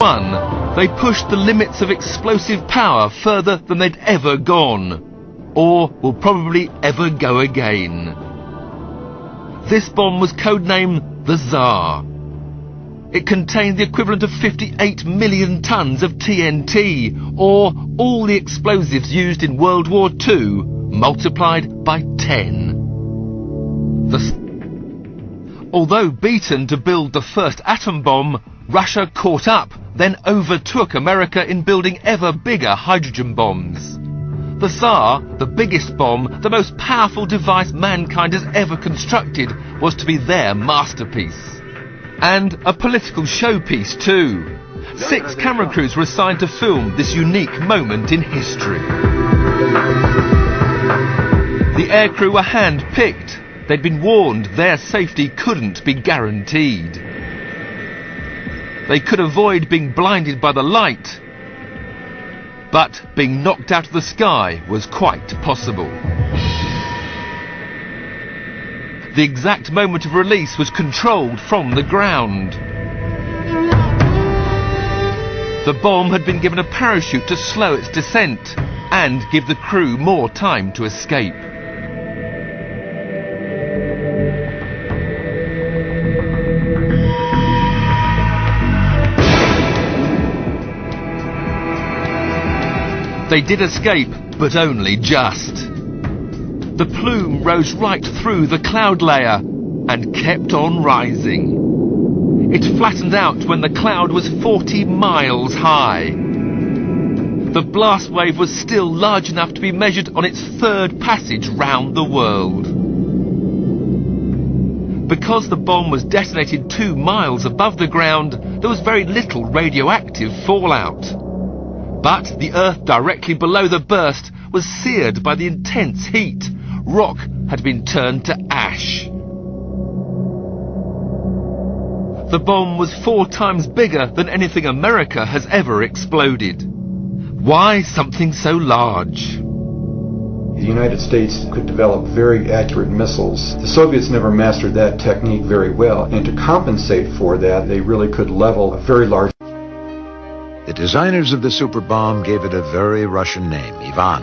one, they pushed the limits of explosive power further than they'd ever gone, or will probably ever go again. This bomb was codenamed the Tsar. It contained the equivalent of 58 million tons of TNT, or all the explosives used in World War II, multiplied by 10. Although beaten to build the first atom bomb, Russia caught up, then overtook America in building ever bigger hydrogen bombs. The Tsar, the biggest bomb, the most powerful device mankind has ever constructed, was to be their masterpiece. And a political showpiece too. 6 camera crews were assigned to film this unique moment in history. The aircrew were hand-picked. They'd been warned their safety couldn't be guaranteed. They could avoid being blinded by the light, but being knocked out of the sky was quite possible. The exact moment of release was controlled from the ground. The bomb had been given a parachute to slow its descent and give the crew more time to escape. They did escape, but only just. The plume rose right through the cloud layer and kept on rising. It flattened out when the cloud was 40 miles high. The blast wave was still large enough to be measured on its 3rd passage round the world. Because the bomb was detonated 2 miles above the ground, there was very little radioactive fallout. But the earth directly below the burst was seared by the intense heat. Rock had been turned to ash. The bomb was 4 times bigger than anything America has ever exploded. Why something so large? The United States could develop very accurate missiles. The Soviets never mastered that technique very well, and to compensate for that, they really could level a very large. The designers of the super bomb gave it a very Russian name, Ivan.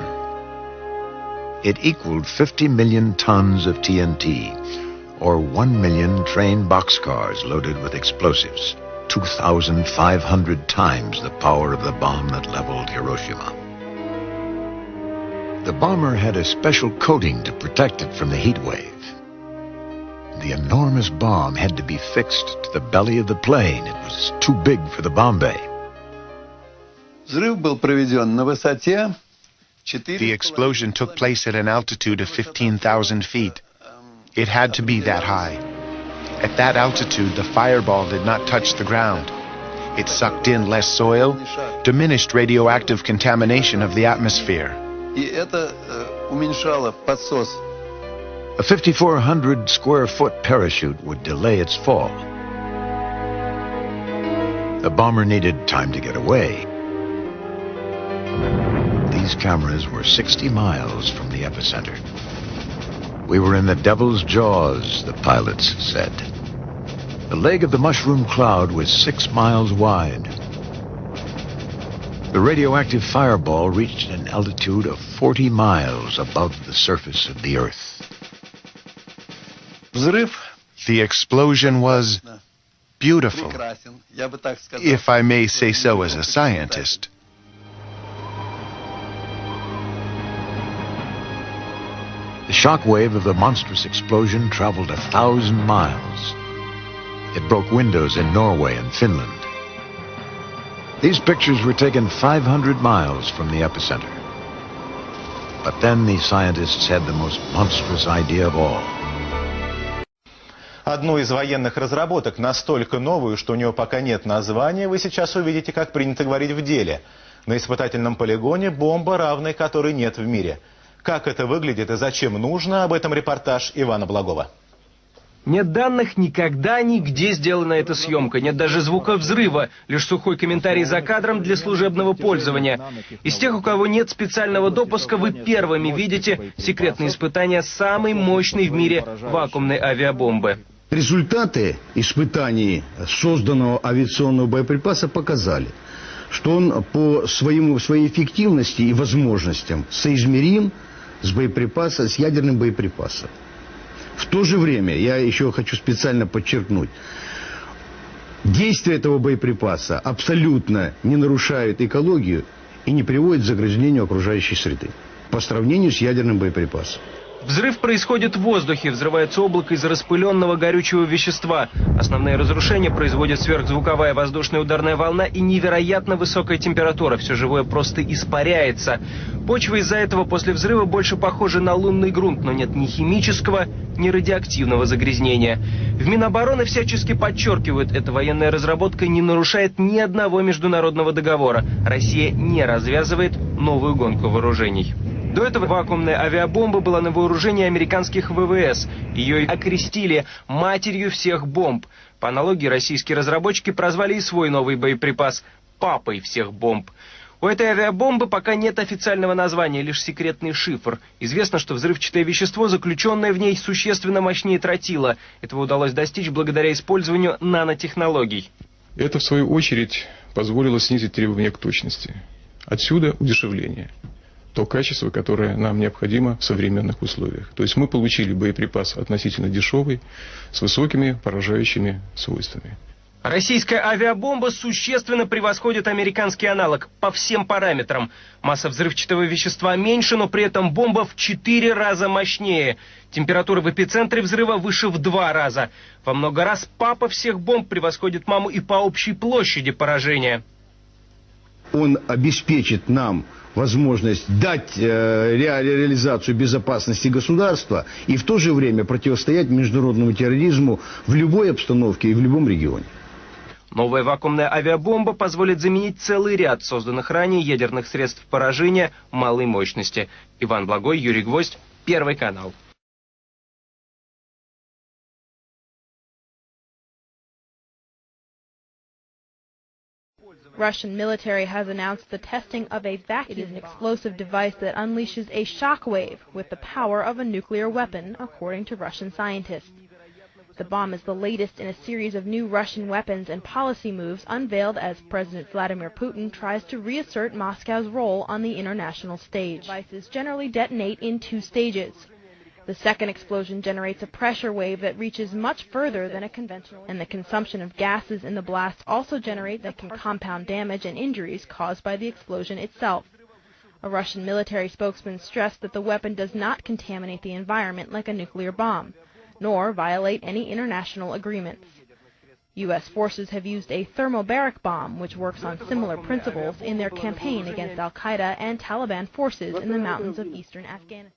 It equaled 50 million tons of TNT, or 1 million train boxcars loaded with explosives, 2,500 times the power of the bomb that leveled Hiroshima. The bomber had a special coating to protect it from the heat wave. The enormous bomb had to be fixed to the belly of the plane. It was too big for the bomb bay. The explosion took place at an altitude of 15,000 feet. It had to be that high. At that altitude, the fireball did not touch the ground. It sucked in less soil, diminished radioactive contamination of the atmosphere. A 5,400 square foot parachute would delay its fall. The bomber needed time to get away. These cameras were 60 miles from the epicenter. We were in the devil's jaws, the pilots said. The leg of the mushroom cloud was 6 miles wide. The radioactive fireball reached an altitude of 40 miles above the surface of the Earth. The explosion was beautiful, if I may say so as a scientist. The shock wave of the monstrous explosion traveled 1,000 miles. It broke windows in Norway and Finland. These pictures were taken 500 miles from the epicenter. But then the scientists had the most monstrous idea of all. Одну из военных разработок, настолько новую, что у нее пока нет названия, вы сейчас увидите, как принято говорить в деле. На испытательном полигоне бомба, равной которой нет в мире. Как это выглядит и зачем нужно, об этом репортаж Ивана Благова. Нет данных, никогда, нигде сделана эта съемка. Нет даже звука взрыва, лишь сухой комментарий за кадром для служебного пользования. Из тех, у кого нет специального допуска, вы первыми видите секретные испытания самой мощной в мире вакуумной авиабомбы. Результаты испытаний созданного авиационного боеприпаса показали, что он по своей эффективности и возможностям соизмерим с ядерным боеприпасом. В то же время, я еще хочу специально подчеркнуть, действие этого боеприпаса абсолютно не нарушает экологию и не приводит к загрязнению окружающей среды по сравнению с ядерным боеприпасом. Взрыв происходит в воздухе, взрывается облако из распыленного горючего вещества. Основные разрушения производят сверхзвуковая воздушная ударная волна и невероятно высокая температура. Все живое просто испаряется. Почва из-за этого после взрыва больше похожа на лунный грунт, но нет ни химического, ни радиоактивного загрязнения. В Минобороны всячески подчеркивают, эта военная разработка не нарушает ни одного международного договора. Россия не развязывает новую гонку вооружений. До этого вакуумная авиабомба была на вооружении американских ВВС. Ее окрестили матерью всех бомб. По аналогии, российские разработчики прозвали и свой новый боеприпас «папой всех бомб». У этой авиабомбы пока нет официального названия, лишь секретный шифр. Известно, что взрывчатое вещество, заключенное в ней, существенно мощнее тротила. Этого удалось достичь благодаря использованию нанотехнологий. Это, в свою очередь, позволило снизить требования к точности. Отсюда удешевление. То качество, которое нам необходимо в современных условиях. То есть мы получили боеприпас относительно дешевый, с высокими поражающими свойствами. Российская авиабомба существенно превосходит американский аналог по всем параметрам. Масса взрывчатого вещества меньше, но при этом бомба в 4 раза мощнее. Температура в эпицентре взрыва выше в 2 раза. Во много раз папа всех бомб превосходит маму и по общей площади поражения. Он обеспечит нам возможность дать реализацию безопасности государства и в то же время противостоять международному терроризму в любой обстановке и в любом регионе. Новая вакуумная авиабомба позволит заменить целый ряд созданных ранее ядерных средств поражения малой мощности. Иван Благой, Юрий Гвоздь, Первый канал. Russian military has announced the testing of a vacuum. It is an explosive device that unleashes a shockwave with the power of a nuclear weapon, according to Russian scientists. The bomb is the latest in a series of new Russian weapons and policy moves unveiled as President Vladimir Putin tries to reassert Moscow's role on the international stage. Devices generally detonate in 2 stages. The second explosion generates a pressure wave that reaches much further than a conventional, and the consumption of gases in the blast also generate that can compound damage and injuries caused by the explosion itself. A Russian military spokesman stressed that the weapon does not contaminate the environment like a nuclear bomb, nor violate any international agreements. U.S. forces have used a thermobaric bomb, which works on similar principles, in their campaign against al-Qaeda and Taliban forces in the mountains of eastern Afghanistan.